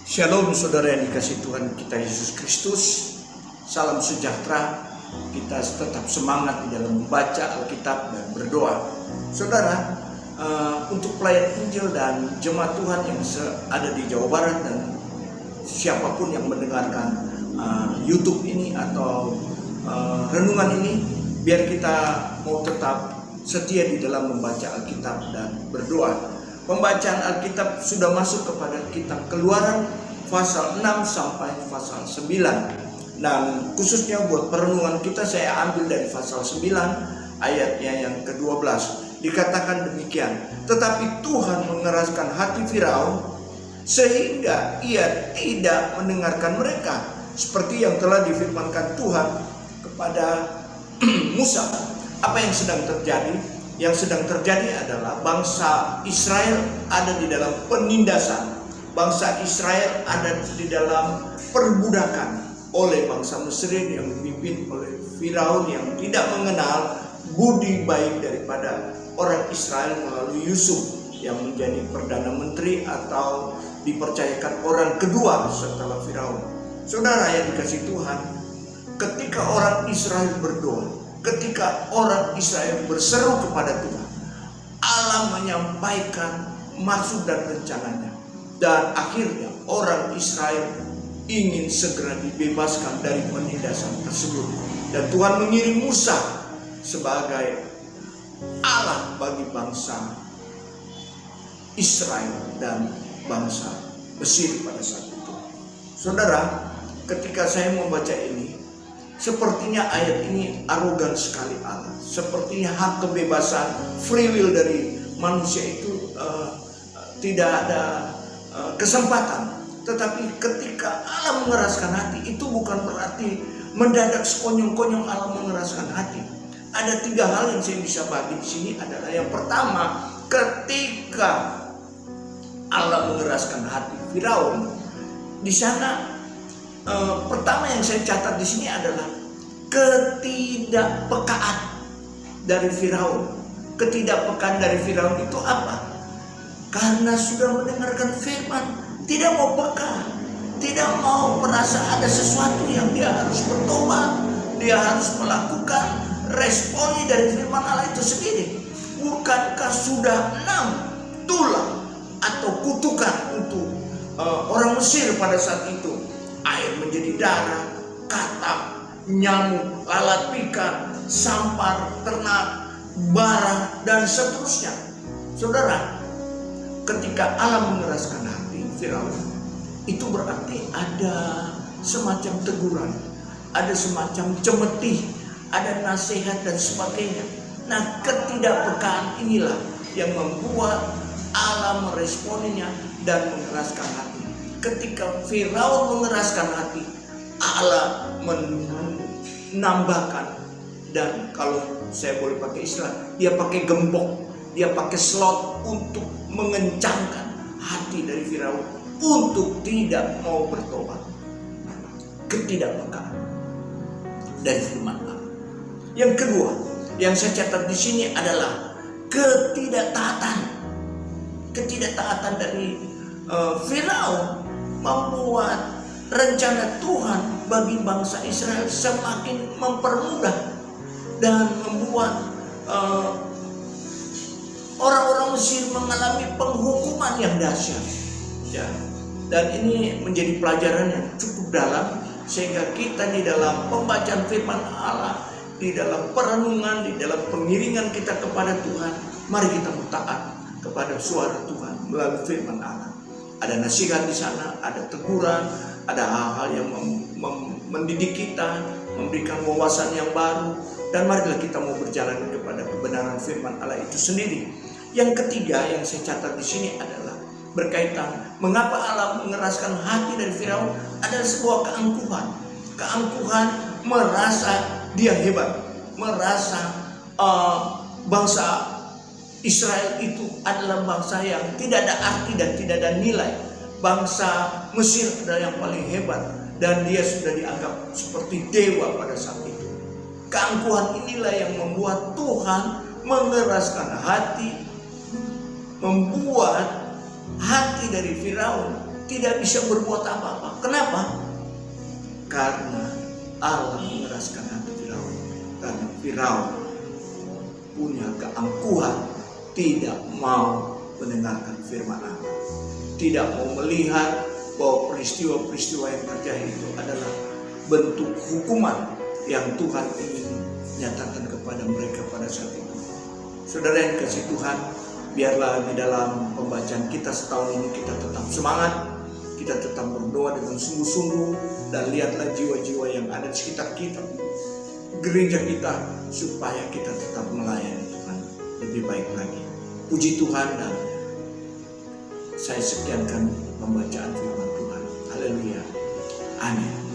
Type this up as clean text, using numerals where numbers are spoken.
Shalom saudara yang dikasihi Tuhan kita Yesus Kristus. Salam sejahtera. Kita tetap semangat di dalam membaca Alkitab dan berdoa. Saudara, untuk pelayan Injil dan jemaat Tuhan yang ada di Jawa Barat dan siapapun yang mendengarkan YouTube ini atau renungan ini, biar kita mau tetap setia di dalam membaca Alkitab dan berdoa. Pembacaan Alkitab sudah masuk kepada kitab Keluaran pasal 6 sampai pasal 9. Dan khususnya buat perenungan kita saya ambil dari pasal 9 ayatnya yang ke-12. Dikatakan demikian, tetapi Tuhan mengeraskan hati Firaun sehingga ia tidak mendengarkan mereka, seperti yang telah difirmankan Tuhan kepada Musa. Apa yang sedang terjadi? Yang sedang terjadi adalah bangsa Israel ada di dalam penindasan. Bangsa Israel ada di dalam perbudakan oleh bangsa Mesir yang dipimpin oleh Firaun yang tidak mengenal budi baik daripada orang Israel melalui Yusuf yang menjadi perdana menteri atau dipercayakan orang kedua setelah Firaun. Saudara yang dikasihi Tuhan, ketika orang Israel berdoa, ketika orang Israel berseru kepada Tuhan, Allah menyampaikan maksud dan rencananya. Dan akhirnya orang Israel ingin segera dibebaskan dari penindasan tersebut. Dan Tuhan mengirim Musa sebagai Allah bagi bangsa Israel dan bangsa Mesir pada saat itu. Saudara, ketika saya membaca ini, sepertinya ayat ini arogan sekali Allah. Sepertinya hak kebebasan free will dari manusia itu tidak ada kesempatan. Tetapi ketika Allah mengeraskan hati, itu bukan berarti mendadak sekonyong-konyong Allah mengeraskan hati. Ada 3 hal yang saya bisa bagi di sini adalah yang pertama, ketika Allah mengeraskan hati Firaun, di sana pertama yang saya catat di sini adalah ketidakpekaan dari Firaun. Ketidakpekaan dari Firaun itu apa? Karena sudah mendengarkan firman, tidak mau peka, tidak mau merasa ada sesuatu yang dia harus bertobat, dia harus melakukan responnya dari firman Allah itu sendiri. Bukankah sudah 6 tulah atau kutukan untuk orang Mesir pada saat itu? Air menjadi darah, katak, nyamuk, lalat pikan, sampar, ternak, bara, dan seterusnya. Saudara, ketika Allah mengeraskan hati Firaun, itu berarti ada semacam teguran, ada semacam cemeti, ada nasihat dan sebagainya. Nah, ketidakpekaan inilah yang membuat Allah meresponinya dan mengeraskan hati. Ketika Firaun mengeraskan hati, Allah menambahkan, dan kalau saya boleh pakai istilah, dia pakai gembok, dia pakai slot untuk mengencangkan hati dari Firaun untuk tidak mau bertobat. Ketidakpekaan dari firman Allah. Yang kedua, yang saya catat di sini adalah ketidaktaatan. Ketidaktaatan dari Firaun membuat rencana Tuhan bagi bangsa Israel semakin mempermudah dan membuat orang-orang Mesir mengalami penghukuman yang dahsyat. Ya. Dan ini menjadi pelajaran yang cukup dalam sehingga kita di dalam pembacaan firman Allah, di dalam perenungan, di dalam pengiringan kita kepada Tuhan, mari kita taat kepada suara Tuhan melalui firman Allah. Ada nasihat di sana, ada teguran, ada hal-hal yang mendidik kita, memberikan wawasan yang baru, dan marilah kita mau berjalan kepada kebenaran firman Allah itu sendiri. Yang ketiga yang saya catat di sini adalah berkaitan mengapa Allah mengeraskan hati dari Firaun adalah sebuah keangkuhan. Keangkuhan merasa dia hebat, merasa bangsa Israel itu adalah bangsa yang tidak ada arti dan tidak ada nilai. Bangsa Mesir adalah yang paling hebat dan dia sudah dianggap seperti dewa pada saat itu. Keangkuhan inilah yang membuat Tuhan mengeraskan hati, membuat hati dari Firaun tidak bisa berbuat apa-apa. Kenapa? Karena Allah mengeraskan hati Firaun. Karena Firaun punya keangkuhan, tidak mau mendengarkan firman Allah, tidak mau melihat bahwa peristiwa-peristiwa yang terjadi itu adalah bentuk hukuman yang Tuhan ingin nyatakan kepada mereka pada saat itu. Saudara yang kasih Tuhan, biarlah di dalam pembacaan kita setahun ini kita tetap semangat, kita tetap berdoa dengan sungguh-sungguh, dan lihatlah jiwa-jiwa yang ada di sekitar kita, gereja kita, supaya kita tetap melayani Tuhan lebih baik lagi. Puji Tuhan, dan saya sekiankan pembacaan firman Tuhan. Haleluya. Amin.